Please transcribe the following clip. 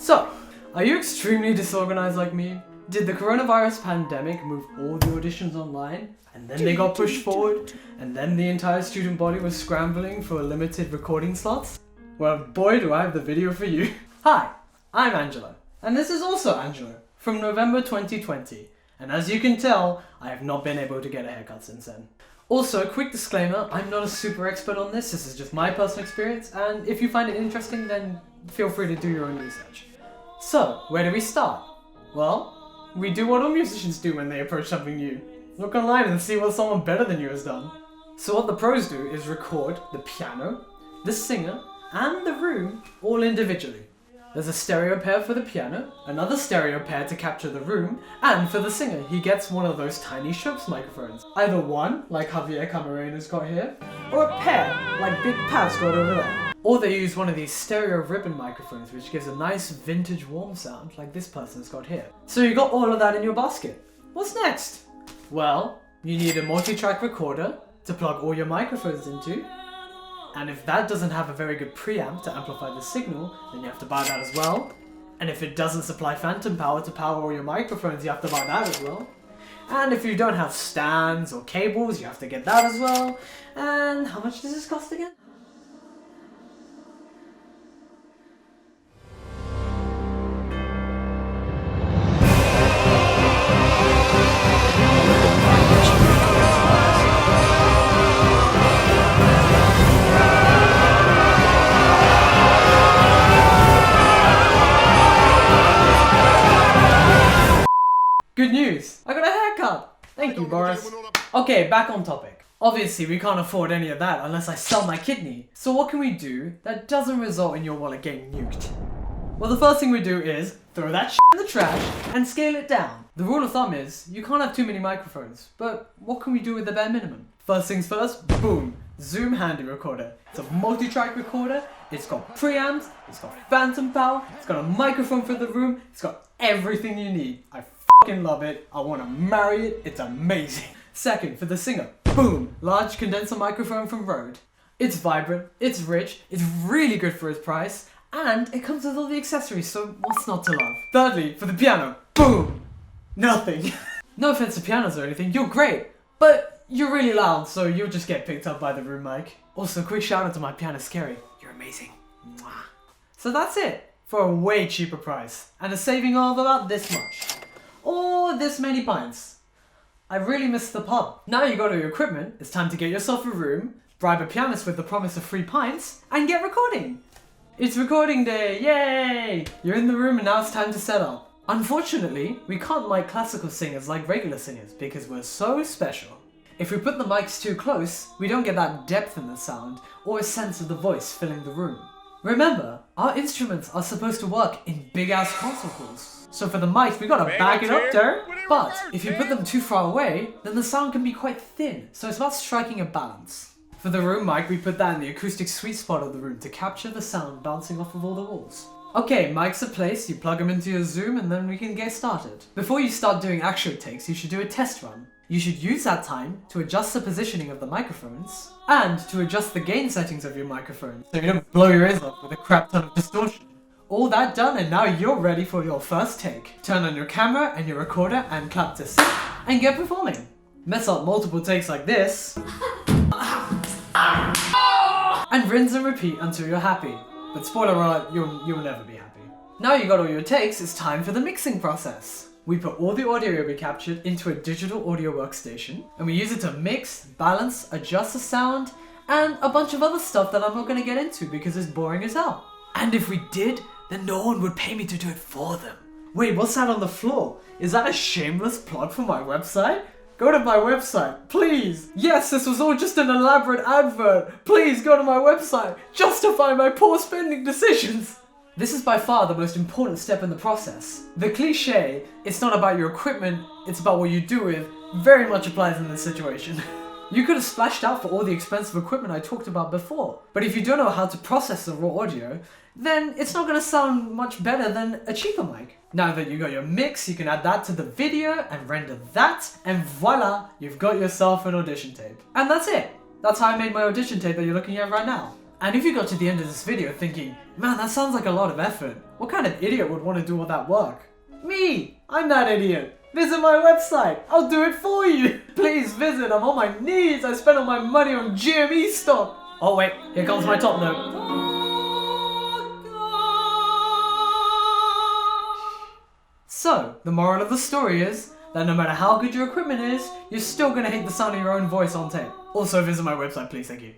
So, are you extremely disorganized like me? Did the coronavirus pandemic move all the auditions online? And then they got pushed forward? And then the entire student body was scrambling for limited recording slots? Well, boy do I have the video for you. Hi, I'm Angelo. And this is also Angelo from November 2020. And as you can tell, I have not been able to get a haircut since then. Also, a quick disclaimer, I'm not a super expert on this is just my personal experience, and if you find it interesting, then feel free to do your own research. So, where do we start? Well, we do what all musicians do when they approach something new. Look online and see what someone better than you has done. So what the pros do is record the piano, the singer, and the room all individually. There's a stereo pair for the piano, another stereo pair to capture the room, and for the singer, he gets one of those tiny Shops microphones. Either one, like Javier Camarena's got here, or a pair, like Big Pat's got over there. Or they use one of these stereo ribbon microphones, which gives a nice vintage warm sound, like this person's got here. So you got all of that in your basket. What's next? Well, you need a multi-track recorder to plug all your microphones into. And if that doesn't have a very good preamp to amplify the signal, then you have to buy that as well. And if it doesn't supply phantom power to power all your microphones, you have to buy that as well. And if you don't have stands or cables, you have to get that as well. And how much does this cost again? Good news! I got a haircut! Thank you, Boris. Okay, back on topic. Obviously, we can't afford any of that unless I sell my kidney. So what can we do that doesn't result in your wallet getting nuked? Well, the first thing we do is throw that shit in the trash and scale it down. The rule of thumb is, you can't have too many microphones, but what can we do with the bare minimum? First things first, boom! Zoom handy recorder. It's a multi-track recorder, it's got preamps, it's got phantom power, it's got a microphone for the room, it's got everything you need. I love it, I want to marry it, it's amazing. Second, for the singer, boom, large condenser microphone from Rode. It's vibrant, it's rich, it's really good for its price, and it comes with all the accessories, so what's not to love? Thirdly, for the piano, boom, nothing. No offense to pianos or anything, you're great, but you're really loud, so you'll just get picked up by the room mic. Also, quick shout out to my piano Scary, you're amazing. Mwah. So that's it, for a way cheaper price, and a saving of about this much. Or this many pints. I really missed the pub. Now you got all your equipment, it's time to get yourself a room, bribe a pianist with the promise of free pints, and get recording. It's recording day, yay! You're in the room and now it's time to set up. Unfortunately, we can't mic classical singers like regular singers because we're so special. If we put the mics too close, we don't get that depth in the sound or a sense of the voice filling the room. Remember, our instruments are supposed to work in big ass concert halls. So for the mic, we gotta back it up there. But if you put them too far away, then the sound can be quite thin. So it's about striking a balance. For the room mic, we put that in the acoustic sweet spot of the room to capture the sound bouncing off of all the walls. Okay, mics are placed, you plug them into your Zoom and then we can get started. Before you start doing actual takes, you should do a test run. You should use that time to adjust the positioning of the microphones and to adjust the gain settings of your microphone so you don't blow your ears off with a crap ton of distortion. All that done and now you're ready for your first take. Turn on your camera and your recorder and clap to sync and get performing. Mess up multiple takes like this and rinse and repeat until you're happy. But spoiler alert, you'll never be happy. Now you got all your takes, it's time for the mixing process. We put all the audio we captured into a digital audio workstation and we use it to mix, balance, adjust the sound and a bunch of other stuff that I'm not going to get into because it's boring as hell. And if we did, then no one would pay me to do it for them. Wait, what's that on the floor? Is that a shameless plug for my website? Go to my website, please. Yes, this was all just an elaborate advert. Please go to my website. Justify my poor spending decisions. This is by far the most important step in the process. The cliche, it's not about your equipment, it's about what you do with, very much applies in this situation. You could have splashed out for all the expensive equipment I talked about before, but if you don't know how to process the raw audio, then it's not going to sound much better than a cheaper mic. Now that you got your mix, you can add that to the video and render that, and voila, you've got yourself an audition tape. And that's it. That's how I made my audition tape that you're looking at right now. And if you got to the end of this video thinking, man, that sounds like a lot of effort, what kind of idiot would want to do all that work? Me! I'm that idiot! Visit my website! I'll do it for you! Please visit, I'm on my knees! I spent all my money on GME stock! Oh wait, here comes my top note. So, the moral of the story is that no matter how good your equipment is, you're still gonna hate the sound of your own voice on tape. Also visit my website please, thank you.